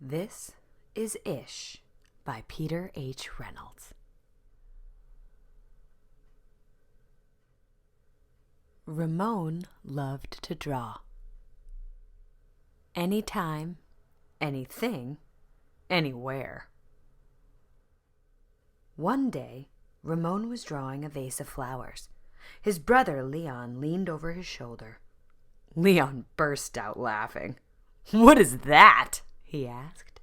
This is Ish by Peter H. Reynolds. Ramon loved to draw. Anytime, anything, anywhere. One day, Ramon was drawing a vase of flowers. His brother Leon leaned over his shoulder. Leon burst out laughing. "What is that?" he asked.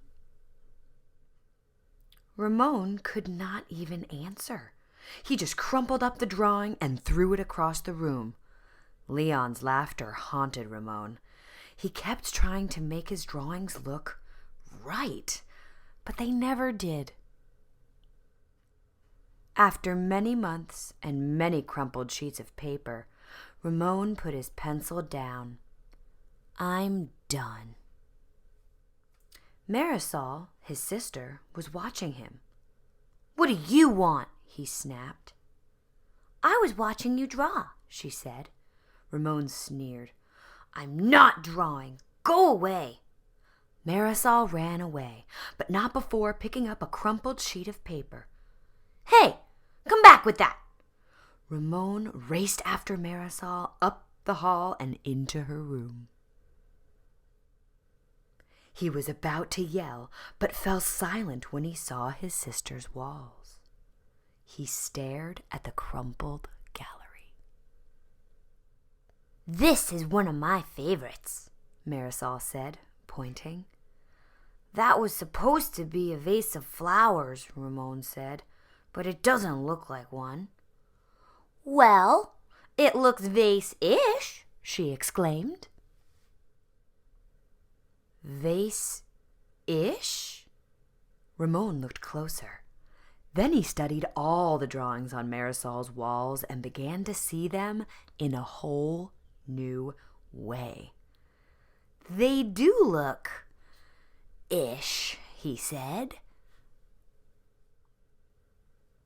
Ramon could not even answer. He just crumpled up the drawing and threw it across the room. Leon's laughter haunted Ramon. He kept trying to make his drawings look right, but they never did. After many months and many crumpled sheets of paper, Ramon put his pencil down. "I'm done." Marisol, his sister, was watching him. "What do you want?" he snapped. "I was watching you draw," she said. Ramon sneered. "I'm not drawing. Go away." Marisol ran away, but not before picking up a crumpled sheet of paper. "Hey, come back with that!" Ramon raced after Marisol up the hall and into her room. He was about to yell, but fell silent when he saw his sister's walls. He stared at the crumpled gallery. "This is one of my favorites," Marisol said, pointing. "That was supposed to be a vase of flowers," Ramon said, "but it doesn't look like one." "Well, it looks vase-ish," she exclaimed. "Vase-ish?" Ramon looked closer. Then he studied all the drawings on Marisol's walls and began to see them in a whole new way. "They do look ish," he said.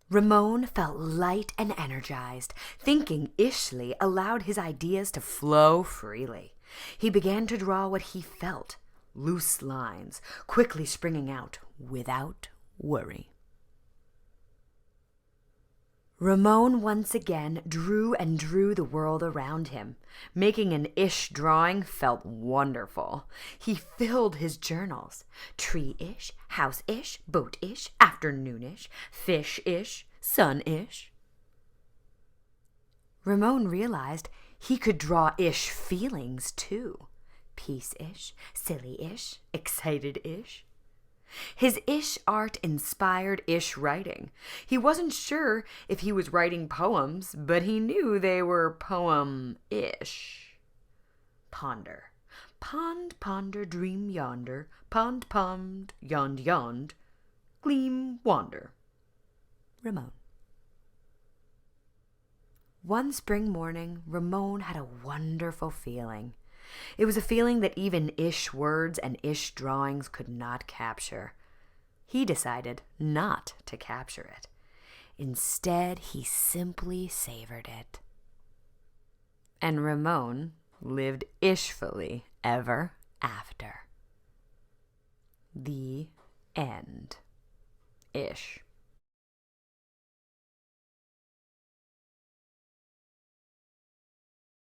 Ramon felt light and energized. Thinking ishly allowed his ideas to flow freely. He began to draw what he felt, loose lines, quickly springing out without worry. Ramon once again drew and drew the world around him. Making an ish drawing felt wonderful. He filled his journals. Tree-ish, house-ish, boat-ish, afternoon-ish, fish-ish, sun-ish. Ramon realized he could draw ish feelings too. Peace-ish, silly-ish, excited-ish. His ish art inspired ish writing. He wasn't sure if he was writing poems, but he knew they were poem-ish. Ponder. Pond, ponder, dream yonder. Pond, pond, yond, yond. Gleam, wander. Ramon. One spring morning, Ramon had a wonderful feeling. It was a feeling that even ish words and ish drawings could not capture. He decided not to capture it. Instead, he simply savored it. And Ramon lived ishfully ever after. The end. Ish.